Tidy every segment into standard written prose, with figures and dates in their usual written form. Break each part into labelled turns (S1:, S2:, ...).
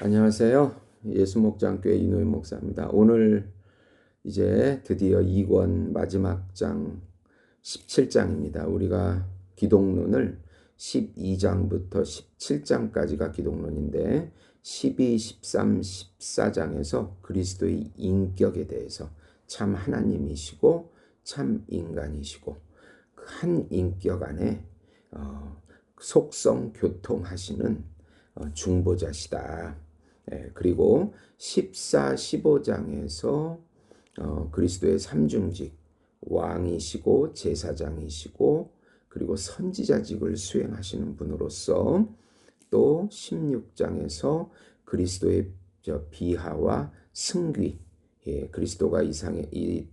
S1: 안녕하세요. 예수목장교회 이노희 목사입니다. 오늘 이제 드디어 2권 마지막 장 17장입니다. 우리가 기독론을 12장부터 17장까지가 기독론인데 12, 13, 14장에서 그리스도의 인격에 대해서 참 하나님이시고 참 인간이시고 그 한 인격 안에 속성 교통하시는 중보자시다. 그리고 14, 15장에서 그리스도의 삼중직, 왕이시고 제사장이시고 그리고 선지자직을 수행하시는 분으로서 또 16장에서 그리스도의 비하와 승귀, 그리스도가 이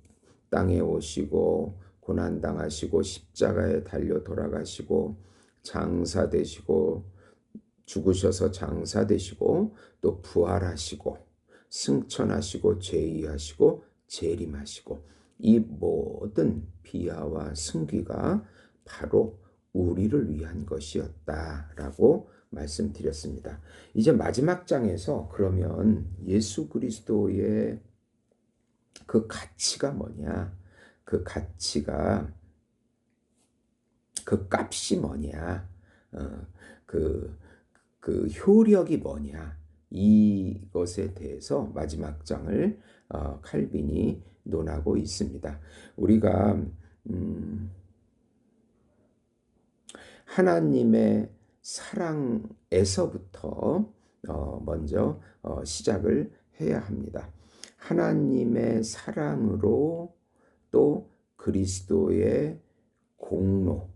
S1: 땅에 오시고 고난당하시고 십자가에 달려 돌아가시고 장사되시고 죽으셔서 장사되시고 또 부활하시고 승천하시고 재위하시고 재림하시고 이 모든 비하와 승귀가 바로 우리를 위한 것이었다라고 말씀드렸습니다. 이제 마지막 장에서 그러면 예수 그리스도의 그 가치가 뭐냐? 그 가치가 그 값이 뭐냐? 그 효력이 뭐냐? 이것에 대해서 마지막 장을 칼빈이 논하고 있습니다. 우리가 하나님의 사랑에서부터 먼저 시작을 해야 합니다. 하나님의 사랑으로 또 그리스도의 공로로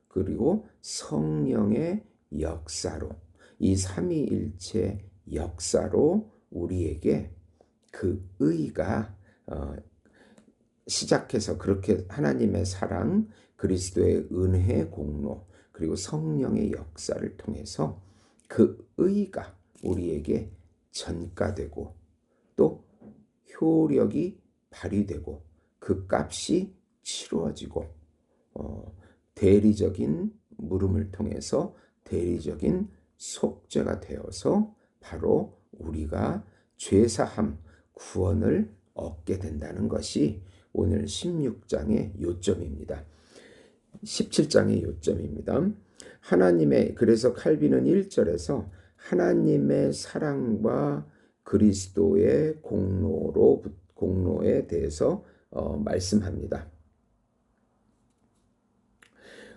S1: 그리고 성령의 역사로 이 삼위일체 역사로 우리에게 그 의가 시작해서 그렇게 하나님의 사랑, 그리스도의 은혜 공로 그리고 성령의 역사를 통해서 그 의가 우리에게 전가되고 또 효력이 발휘되고 그 값이 치루어지고 대리적인 물음을 통해서 대리적인 속죄가 되어서 바로 우리가 죄사함, 구원을 얻게 된다는 것이 오늘 16장의 요점입니다. 17장의 요점입니다. 그래서 칼빈은 1절에서 하나님의 사랑과 그리스도의 공로에 대해서 말씀합니다.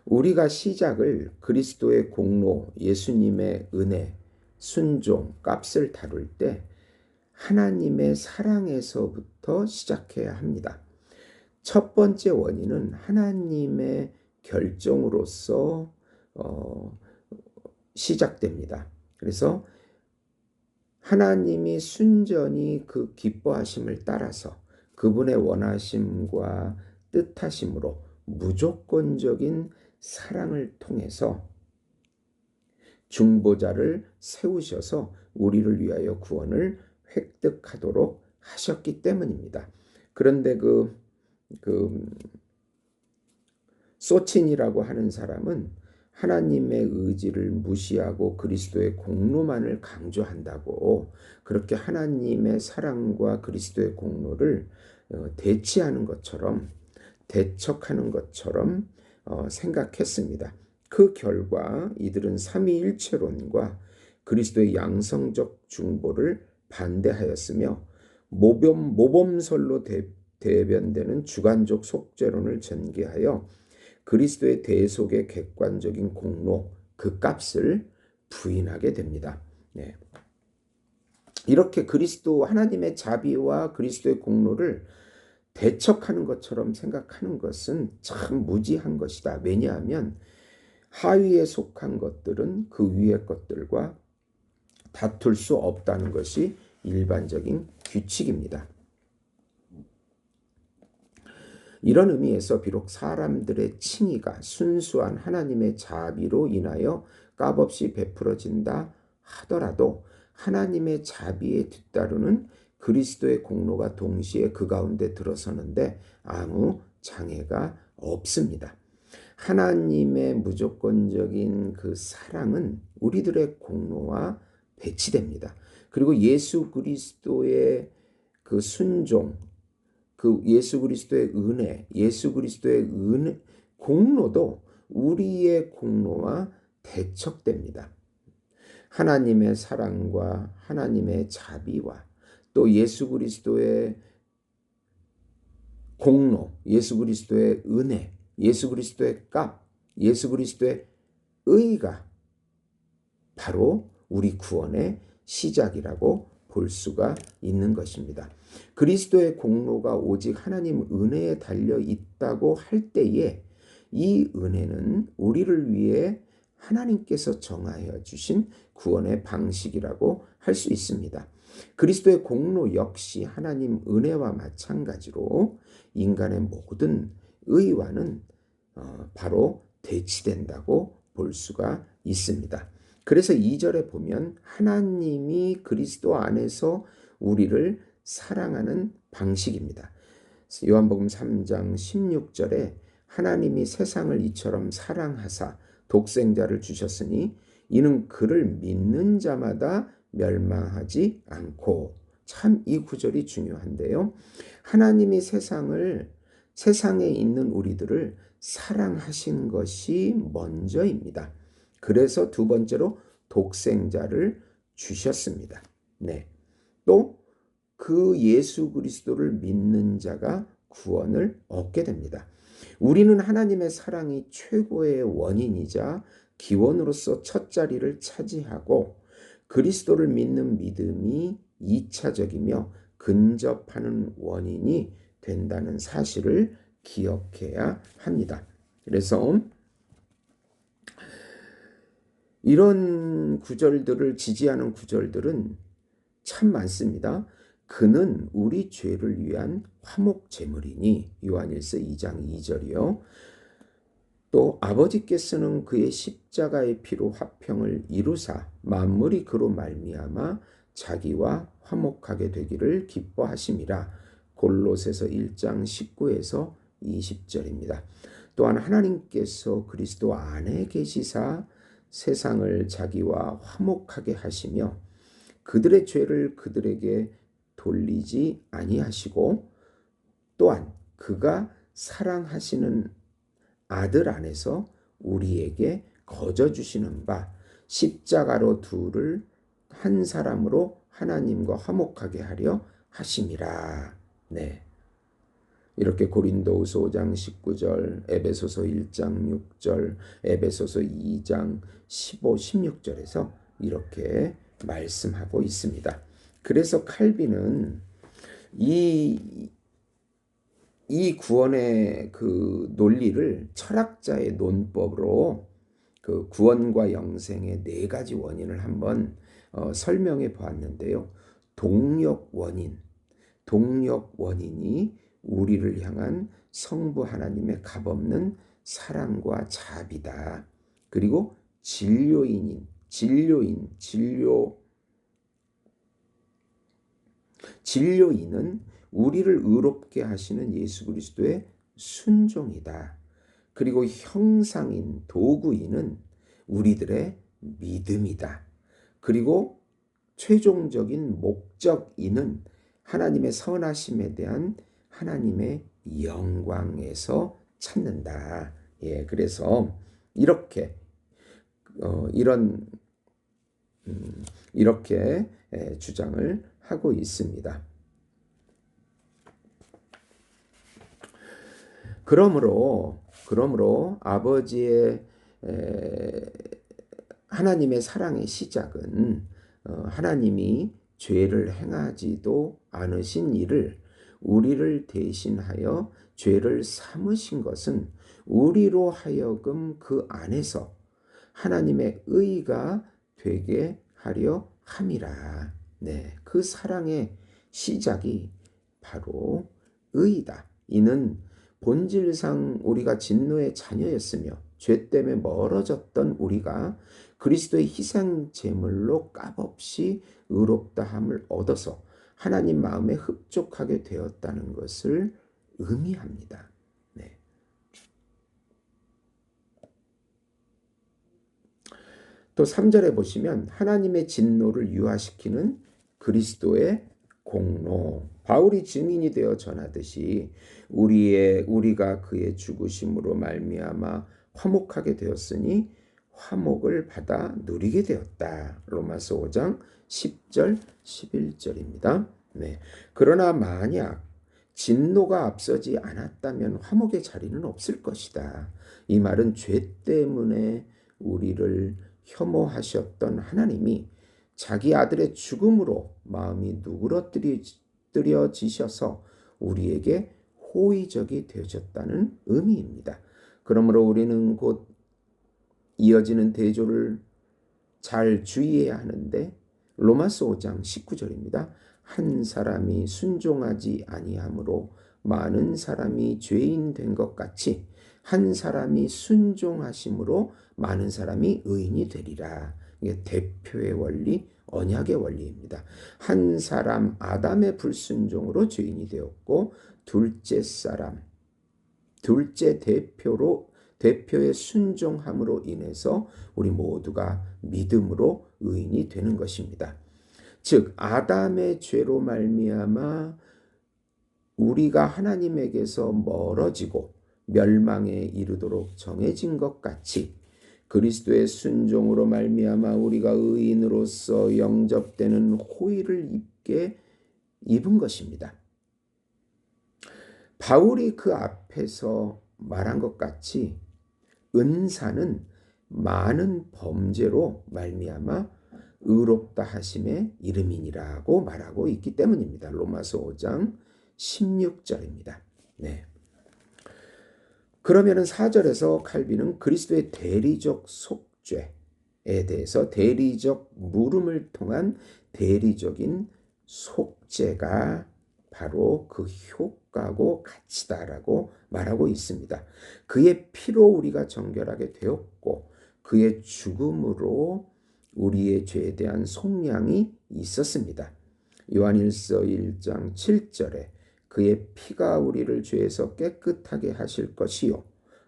S1: 우리가 시작을 그리스도의 공로, 예수님의 은혜, 순종, 값을 다룰 때 하나님의 사랑에서부터 시작해야 합니다. 첫 번째 원인은 하나님의 결정으로서 시작됩니다. 그래서 하나님이 순전히 그 기뻐하심을 따라서 그분의 원하심과 뜻하심으로 무조건적인 사랑을 통해서 중보자를 세우셔서 우리를 위하여 구원을 획득하도록 하셨기 때문입니다. 그런데 그 소친이라고 하는 사람은 하나님의 의지를 무시하고 그리스도의 공로만을 강조한다고 그렇게 하나님의 사랑과 그리스도의 공로를 대치하는 것처럼 대척하는 것처럼 생각했습니다. 그 결과 이들은 삼위일체론과 그리스도의 양성적 중보를 반대하였으며 모범설로 대변되는 주관적 속죄론을 전개하여 그리스도의 대속의 객관적인 공로, 그 값을 부인하게 됩니다. 네. 이렇게 하나님의 자비와 그리스도의 공로를 대척하는 것처럼 생각하는 것은 참 무지한 것이다. 왜냐하면 하위에 속한 것들은 그 위의 것들과 다툴 수 없다는 것이 일반적인 규칙입니다. 이런 의미에서 비록 사람들의 칭의가 순수한 하나님의 자비로 인하여 값없이 베풀어진다 하더라도 하나님의 자비에 뒤따르는 그리스도의 공로가 동시에 그 가운데 들어서는데 아무 장애가 없습니다. 하나님의 무조건적인 그 사랑은 우리들의 공로와 배치됩니다. 그리고 예수 그리스도의 그 순종, 그 예수 그리스도의 은혜, 예수 그리스도의 공로도 우리의 공로와 대척됩니다. 하나님의 사랑과 하나님의 자비와 또 예수 그리스도의 공로, 예수 그리스도의 은혜, 예수 그리스도의 값, 예수 그리스도의 의가 바로 우리 구원의 시작이라고 볼 수가 있는 것입니다. 그리스도의 공로가 오직 하나님 은혜에 달려 있다고 할 때에 이 은혜는 우리를 위해 하나님께서 정하여 주신 구원의 방식이라고 할 수 있습니다. 그리스도의 공로 역시 하나님 은혜와 마찬가지로 인간의 모든 의와는 바로 대치된다고 볼 수가 있습니다. 그래서 2절에 보면 하나님이 그리스도 안에서 우리를 사랑하는 방식입니다. 요한복음 3장 16절에 하나님이 세상을 이처럼 사랑하사 독생자를 주셨으니 이는 그를 믿는 자마다 멸망하지 않고, 참 이 구절이 중요한데요. 하나님이 세상에 있는 우리들을 사랑하신 것이 먼저입니다. 그래서 두 번째로 독생자를 주셨습니다. 네. 또 그 예수 그리스도를 믿는 자가 구원을 얻게 됩니다. 우리는 하나님의 사랑이 최고의 원인이자 기원으로서 첫 자리를 차지하고 그리스도를 믿는 믿음이 2차적이며 근접하는 원인이 된다는 사실을 기억해야 합니다. 그래서 이런 구절들을 지지하는 구절들은 참 많습니다. 그는 우리 죄를 위한 화목 제물이니 요한일서 2장 2절이요. 또 아버지께서는 그의 십자가의 피로 화평을 이루사 만물이 그로 말미암아 자기와 화목하게 되기를 기뻐하심이라. 골로새서 1장 19에서 20절입니다. 또한 하나님께서 그리스도 안에 계시사 세상을 자기와 화목하게 하시며 그들의 죄를 그들에게 돌리지 아니하시고 또한 그가 사랑하시는 아들 안에서 우리에게 거저 주시는 바 십자가로 둘을 한 사람으로 하나님과 화목하게 하려 하심이라. 네. 이렇게 고린도후서 5장 19절, 에베소서 1장 6절, 에베소서 2장 15, 16절에서 이렇게 말씀하고 있습니다. 그래서 칼빈은 이 구원의 그 논리를 철학자의 논법으로 그 구원과 영생의 네 가지 원인을 한번 설명해 보았는데요. 동력 원인이 우리를 향한 성부 하나님의 값없는 사랑과 자비다. 그리고 진료인은 우리를 의롭게 하시는 예수 그리스도의 순종이다. 그리고 형상인 도구인은 우리들의 믿음이다. 그리고 최종적인 목적인은 하나님의 선하심에 대한 하나님의 영광에서 찾는다. 예, 그래서 이렇게 이렇게 주장을 하고 있습니다. 그러므로 아버지의 하나님의 사랑의 시작은 하나님이 죄를 행하지도 않으신 이를 우리를 대신하여 죄를 삼으신 것은 우리로 하여금 그 안에서 하나님의 의가 되게 하려 함이라. 네, 그 사랑의 시작이 바로 의다. 이는 본질상 우리가 진노의 자녀였으며 죄 때문에 멀어졌던 우리가 그리스도의 희생 제물로 값없이 의롭다함을 얻어서 하나님 마음에 흡족하게 되었다는 것을 의미합니다. 네. 또 3절에 보시면 하나님의 진노를 유화시키는 그리스도의 공로. 바울이 증인이 되어 전하듯이 우리가 그의 죽으심으로 말미암아 화목하게 되었으니 화목을 받아 누리게 되었다. 로마서 5장 10절 11절입니다. 네. 그러나 만약 진노가 앞서지 않았다면 화목의 자리는 없을 것이다. 이 말은 죄 때문에 우리를 혐오하셨던 하나님이 자기 아들의 죽음으로 마음이 누그러뜨려지셔서 우리에게 호의적이 되어졌다는 의미입니다. 그러므로 우리는 곧 이어지는 대조를 잘 주의해야 하는데 로마서 5장 19절입니다. 한 사람이 순종하지 아니함으로 많은 사람이 죄인 된 것 같이 한 사람이 순종하심으로 많은 사람이 의인이 되리라. 이게 대표의 원리, 언약의 원리입니다. 한 사람 아담의 불순종으로 죄인이 되었고 둘째 대표의 순종함으로 인해서 우리 모두가 믿음으로 의인이 되는 것입니다. 즉 아담의 죄로 말미암아 우리가 하나님에게서 멀어지고 멸망에 이르도록 정해진 것 같이 그리스도의 순종으로 말미암아 우리가 의인으로서 영접되는 호의를 입은 것입니다. 바울이 그 앞에서 말한 것 같이 은사는 많은 범죄로 말미암아 의롭다 하심의 이름이니라고 말하고 있기 때문입니다. 로마서 5장 16절입니다. 네. 그러면은 4절에서 칼빈은 그리스도의 대리적 속죄에 대해서 대리적 물음을 통한 대리적인 속죄가 바로 그 효과고 가치다라고 말하고 있습니다. 그의 피로 우리가 정결하게 되었고 그의 죽음으로 우리의 죄에 대한 속량이 있었습니다. 요한일서 1장 7절에 그의 피가 우리를 죄에서 깨끗하게 하실 것이요.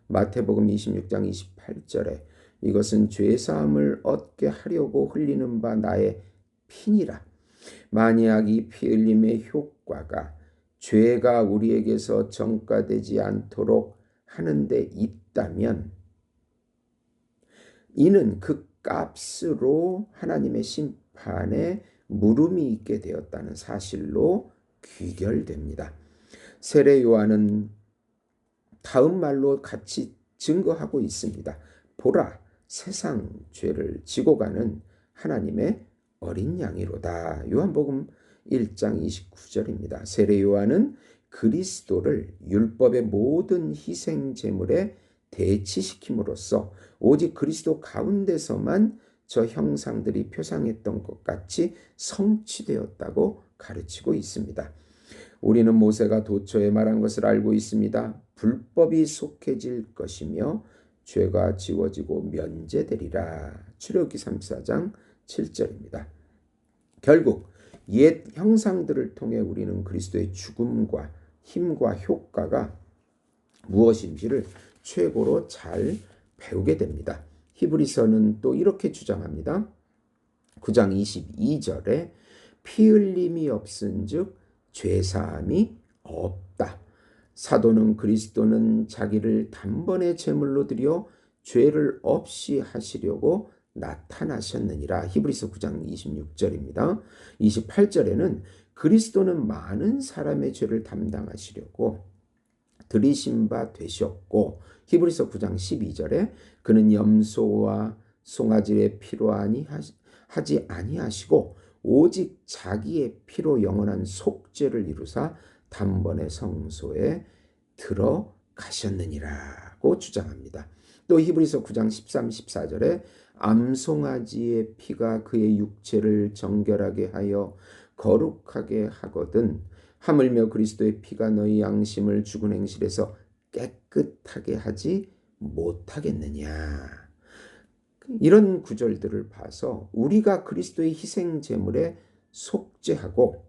S1: 마태복음 26장 28절에 이것은 죄사함을 얻게 하려고 흘리는 바 나의 피니라. 만약 이 피 흘림의 효과가 죄가 우리에게서 전가되지 않도록 하는 데 있다면 이는 그 값으로 하나님의 심판에 물음이 있게 되었다는 사실로 귀결됩니다. 세례 요한은 다음 말로 같이 증거하고 있습니다. 보라, 세상 죄를 지고 가는 하나님의 어린 양이로다. 요한복음 1장 29절입니다. 세례 요한은 그리스도를 율법의 모든 희생 제물에 대치시킴으로써 오직 그리스도 가운데서만 저 형상들이 표상했던 것 같이 성취되었다고 가르치고 있습니다. 우리는 모세가 도처에 말한 것을 알고 있습니다. 불법이 속해질 것이며 죄가 지워지고 면제되리라. 출애굽기 34장 7절입니다. 결국 옛 형상들을 통해 우리는 그리스도의 죽음과 힘과 효과가 무엇인지를 최고로 잘 배우게 됩니다. 히브리서는 또 이렇게 주장합니다. 9장 22절에 피 흘림이 없은즉 죄사함이 없다. 사도는 그리스도는 자기를 단번에 제물로 드려 죄를 없이 하시려고 나타나셨느니라. 히브리서 9장 26절입니다. 28절에는 그리스도는 많은 사람의 죄를 담당하시려고 들이신 바 되셨고 히브리서 9장 12절에 그는 염소와 송아지의 피로 하지 아니하시고 오직 자기의 피로 영원한 속죄를 이루사 단번에 성소에 들어가셨느니라고 주장합니다. 또 히브리서 9장 13, 14절에 암송아지의 피가 그의 육체를 정결하게 하여 거룩하게 하거든 하물며 그리스도의 피가 너희 양심을 죽은 행실에서 깨끗하게 하지 못하겠느냐. 이런 구절들을 봐서 우리가 그리스도의 희생 제물에 속죄하고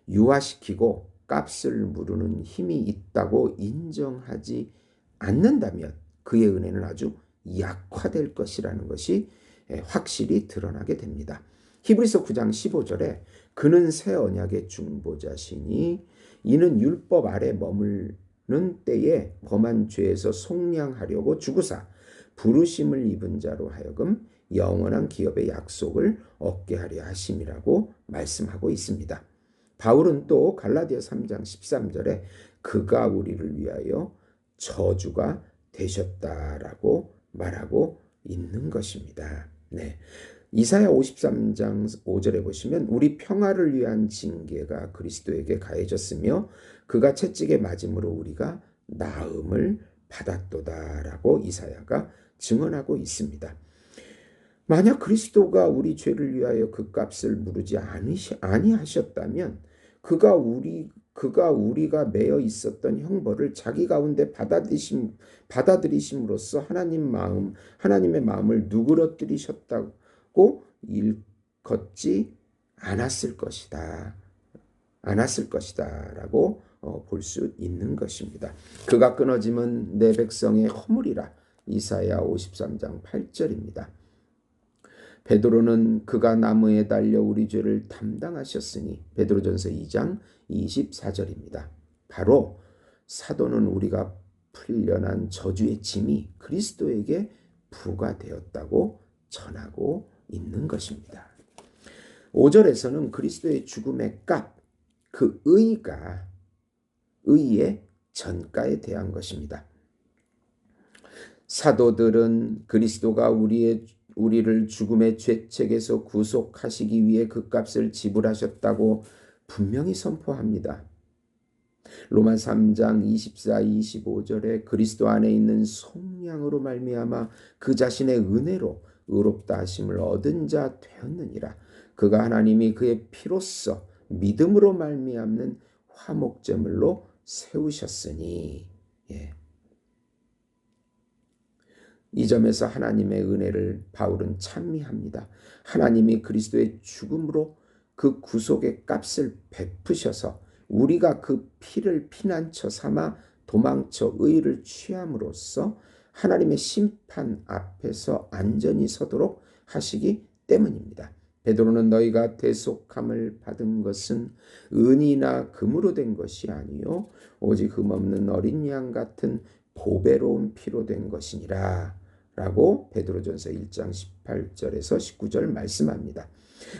S1: 유화시키고 값을 물으는 힘이 있다고 인정하지 않는다면 그의 은혜는 아주 약화될 것이라는 것이 확실히 드러나게 됩니다. 히브리서 9장 15절에 그는 새 언약의 중보자시니 이는 율법 아래 머무는 때에 범한 죄에서 속량하려고 주구사 부르심을 입은 자로 하여금 영원한 기업의 약속을 얻게 하려 하심이라고 말씀하고 있습니다. 바울은 또 갈라디아 3장 13절에 그가 우리를 위하여 저주가 되셨다라고 말하고 있는 것입니다. 네. 이사야 53장 5절에 보시면 우리 평화를 위한 징계가 그리스도에게 가해졌으며 그가 채찍에 맞음으로 우리가 나음을 받았도다라고 이사야가 증언하고 있습니다. 만약 그리스도가 우리 죄를 위하여 그 값을 물으지 아니하셨다면 그가 우리가 매여 있었던 형벌을 자기 가운데 받아들이심으로써 하나님의 마음을 누그러뜨리셨다고 일컫지 않았을 것이다라고 볼 수 있는 것입니다. 그가 끊어짐은 내 백성의 허물이라. 이사야 53장 8절입니다. 베드로는 그가 나무에 달려 우리 죄를 담당하셨으니 베드로전서 2장 24절입니다. 바로 사도는 우리가 풀려난 저주의 짐이 그리스도에게 부과되었다고 전하고 있는 것입니다. 5절에서는 그리스도의 죽음의 값, 그 의의 전가에 대한 것입니다. 사도들은 그리스도가 우리를 죽음의 죄책에서 구속하시기 위해 그 값을 지불하셨다고 분명히 선포합니다. 로마 3장 24, 25절에 그리스도 안에 있는 속량으로 말미암아 그 자신의 은혜로 의롭다 하심을 얻은 자 되었느니라. 그가 하나님이 그의 피로써 믿음으로 말미암는 화목제물로 세우셨으니. 이 점에서 하나님의 은혜를 바울은 찬미합니다. 하나님이 그리스도의 죽음으로 그 구속의 값을 베푸셔서 우리가 그 피를 피난처 삼아 도망쳐 의를 취함으로써 하나님의 심판 앞에서 안전히 서도록 하시기 때문입니다. 베드로는 너희가 대속함을 받은 것은 은이나 금으로 된 것이 아니요 오직 흠없는 어린 양 같은 보배로운 피로 된 것이니라 라고 베드로전서 1장 18절에서 19절 말씀합니다.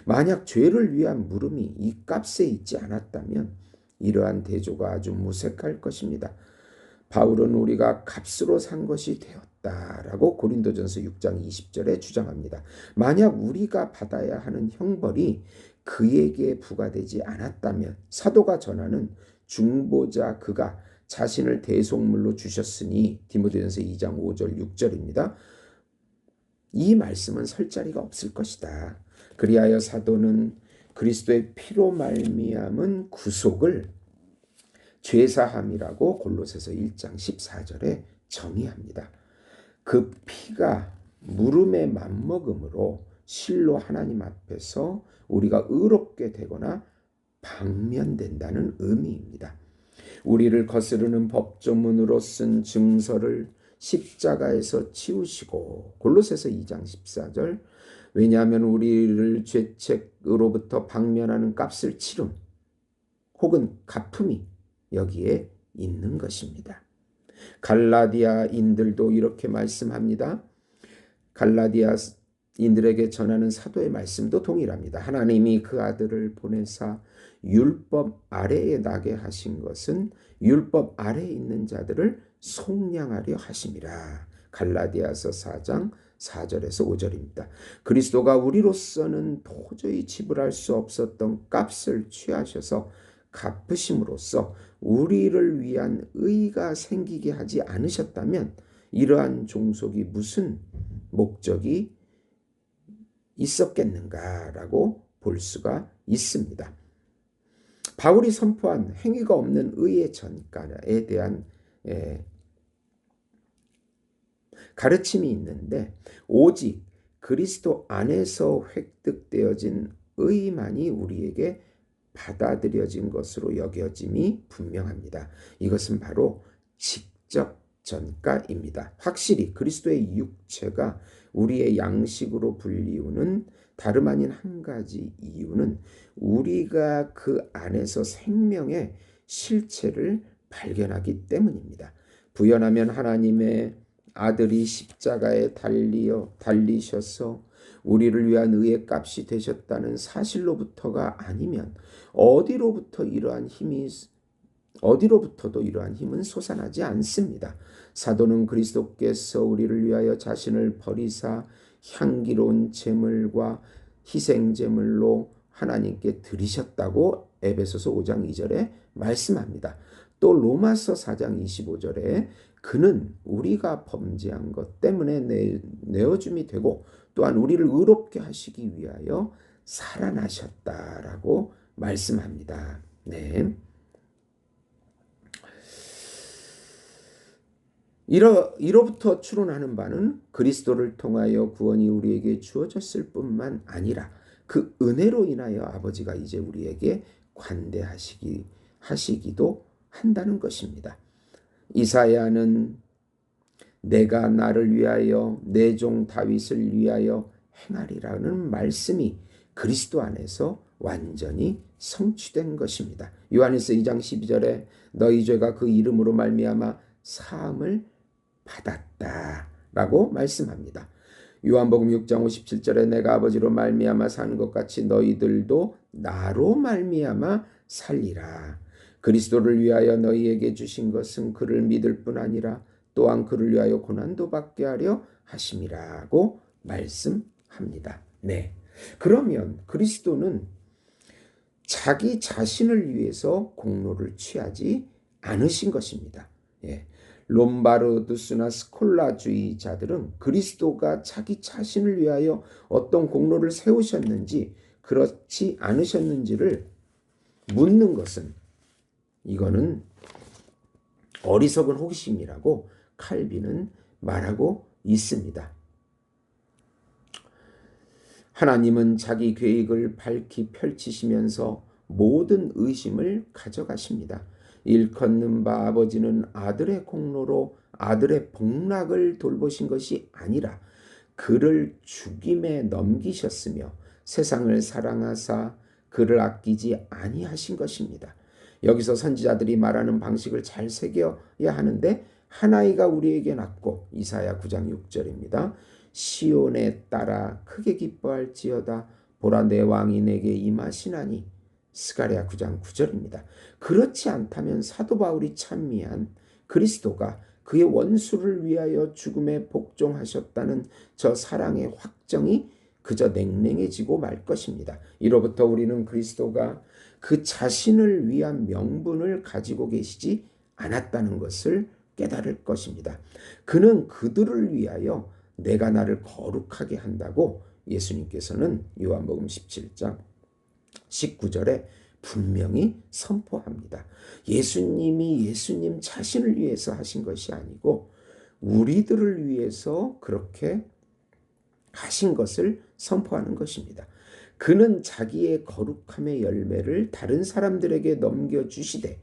S1: 만약 죄를 위한 물음이 이 값에 있지 않았다면 이러한 대조가 아주 무색할 것입니다. 바울은 우리가 값으로 산 것이 되었다라고 고린도전서 6장 20절에 주장합니다. 만약 우리가 받아야 하는 형벌이 그에게 부과되지 않았다면 사도가 전하는 중보자 그가 자신을 대속물로 주셨으니 디모데전서 2장 5절 6절입니다. 이 말씀은 설 자리가 없을 것이다. 그리하여 사도는 그리스도의 피로 말미암은 구속을 죄사함이라고 골로새서 1장 14절에 정의합니다. 그 피가 물음에 맞먹음으로 실로 하나님 앞에서 우리가 의롭게 되거나 방면된다는 의미입니다. 우리를 거스르는 법조문으로 쓴 증서를 십자가에서 치우시고 골로새서 2장 14절 왜냐하면 우리를 죄책으로부터 방면하는 값을 치름 혹은 갚음이 여기에 있는 것입니다. 갈라디아인들도 이렇게 말씀합니다. 갈라디아인들에게 전하는 사도의 말씀도 동일합니다. 하나님이 그 아들을 보내사 율법 아래에 나게 하신 것은 율법 아래에 있는 자들을 속량하려 하심이라. 갈라디아서 4장 4절에서 5절입니다. 그리스도가 우리로서는 도저히 지불할 수 없었던 값을 취하셔서 갚으심으로써 우리를 위한 의가 생기게 하지 않으셨다면 이러한 종속이 무슨 목적이 있었겠는가라고 볼 수가 있습니다. 바울이 선포한 행위가 없는 의의 전가에 대한 가르침이 있는데 오직 그리스도 안에서 획득되어진 의만이 우리에게 받아들여진 것으로 여겨짐이 분명합니다. 이것은 바로 직접 전가입니다. 확실히 그리스도의 육체가 우리의 양식으로 불리우는 다름 아닌 한 가지 이유는 우리가 그 안에서 생명의 실체를 발견하기 때문입니다. 부연하면 하나님의 아들이 십자가에 달리셔서 우리를 위한 의의 값이 되셨다는 사실로부터가 아니면 어디로부터도 이러한 힘은 솟아나지 않습니다. 사도는 그리스도께서 우리를 위하여 자신을 버리사 향기로운 제물과 희생제물로 하나님께 드리셨다고 에베소서 5장 2절에 말씀합니다. 또 로마서 4장 25절에 그는 우리가 범죄한 것 때문에 내어줌이 되고 또한 우리를 의롭게 하시기 위하여 살아나셨다라고 말씀합니다. 네. 이로부터 추론하는 바는 그리스도를 통하여 구원이 우리에게 주어졌을 뿐만 아니라 그 은혜로 인하여 아버지가 이제 우리에게 관대하시기도 한다는 것입니다. 이사야는 내가 나를 위하여 내 종 다윗을 위하여 행하리라는 말씀이 그리스도 안에서 완전히 성취된 것입니다. 요한일서 2장 12절에 너희 죄가 그 이름으로 말미암아 사함을 받았다라고 말씀합니다. 요한복음 6장 57절에 내가 아버지로 말미암아 사는 것 같이 너희들도 나로 말미암아 살리라. 그리스도를 위하여 너희에게 주신 것은 그를 믿을 뿐 아니라 또한 그를 위하여 고난도 받게 하려 하심이라고 말씀합니다. 네. 그러면 그리스도는 자기 자신을 위해서 공로를 취하지 않으신 것입니다. 예. 롬바르두스나 스콜라주의자들은 그리스도가 자기 자신을 위하여 어떤 공로를 세우셨는지 그렇지 않으셨는지를 묻는 것은 이거는 어리석은 호기심이라고 칼빈은 말하고 있습니다. 하나님은 자기 계획을 밝히 펼치시면서 모든 의심을 가져가십니다. 일컫는 바 아버지는 아들의 공로로 아들의 복락을 돌보신 것이 아니라 그를 죽임에 넘기셨으며 세상을 사랑하사 그를 아끼지 아니하신 것입니다. 여기서 선지자들이 말하는 방식을 잘 새겨야 하는데 한 아이가 우리에게 낳고 이사야 9장 6절입니다. 시온에 따라 크게 기뻐할지어다 보라 내 왕이 내게 임하시나니 스가랴 9장 9절입니다. 그렇지 않다면 사도 바울이 찬미한 그리스도가 그의 원수를 위하여 죽음에 복종하셨다는 저 사랑의 확정이 그저 냉랭해지고 말 것입니다. 이로부터 우리는 그리스도가 그 자신을 위한 명분을 가지고 계시지 않았다는 것을 깨달을 것입니다. 그는 그들을 위하여 내가 나를 거룩하게 한다고 예수님께서는 요한복음 17장 19절에 분명히 선포합니다. 예수님이 예수님 자신을 위해서 하신 것이 아니고 우리들을 위해서 그렇게 하신 것을 선포하는 것입니다. 그는 자기의 거룩함의 열매를 다른 사람들에게 넘겨주시되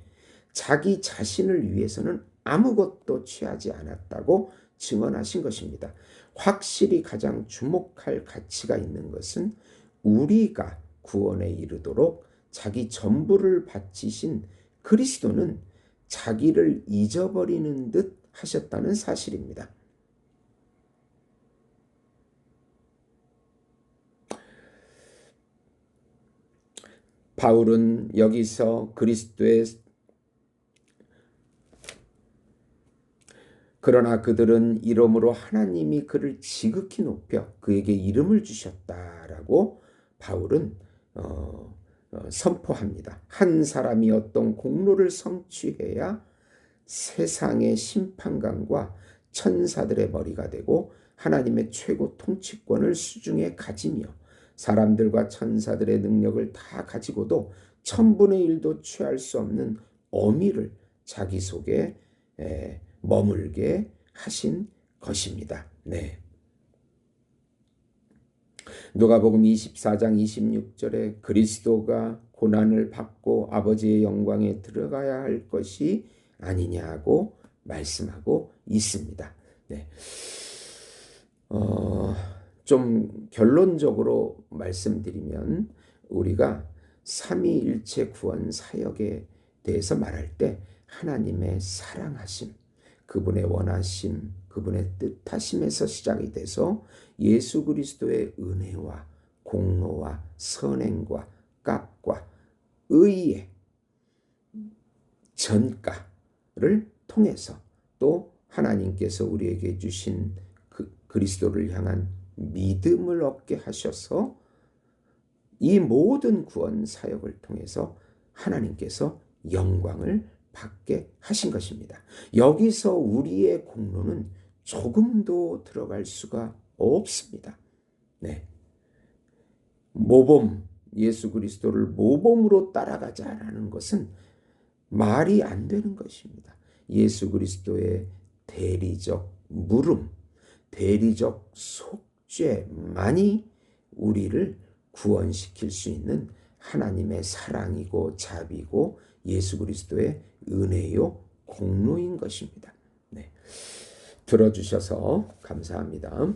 S1: 자기 자신을 위해서는 아무것도 취하지 않았다고 증언하신 것입니다. 확실히 가장 주목할 가치가 있는 것은 우리가 구원에 이르도록 자기 전부를 바치신 그리스도는 자기를 잊어버리는 듯 하셨다는 사실입니다. 바울은 여기서 그러나 그들은 이러므로 하나님이 그를 지극히 높여 그에게 이름을 주셨다라고 바울은 선포합니다. 한 사람이 어떤 공로를 성취해야 세상의 심판관과 천사들의 머리가 되고 하나님의 최고 통치권을 수중에 가지며 사람들과 천사들의 능력을 다 가지고도 1,000분의 1도 취할 수 없는 어미를 자기 속에 머물게 하신 것입니다. 네. 누가복음 24장 26절에 그리스도가 고난을 받고 아버지의 영광에 들어가야 할 것이 아니냐고 말씀하고 있습니다. 네. 좀 결론적으로 말씀드리면 우리가 삼위일체 구원 사역에 대해서 말할 때 하나님의 사랑하심, 그분의 원하심, 그분의 뜻하심에서 시작이 돼서 예수 그리스도의 은혜와 공로와 선행과 값과 의의 전가를 통해서 또 하나님께서 우리에게 주신 그리스도를 향한 믿음을 얻게 하셔서 이 모든 구원 사역을 통해서 하나님께서 영광을 받게 하신 것입니다. 여기서 우리의 공로는 조금도 들어갈 수가 없습니다. 네. 모범, 예수 그리스도를 모범으로 따라가자라는 것은 말이 안 되는 것입니다. 예수 그리스도의 대리적 물음, 대리적 속죄만이 우리를 구원시킬 수 있는 하나님의 사랑이고 자비고 예수 그리스도의 은혜요 공로인 것입니다. 네. 들어주셔서 감사합니다.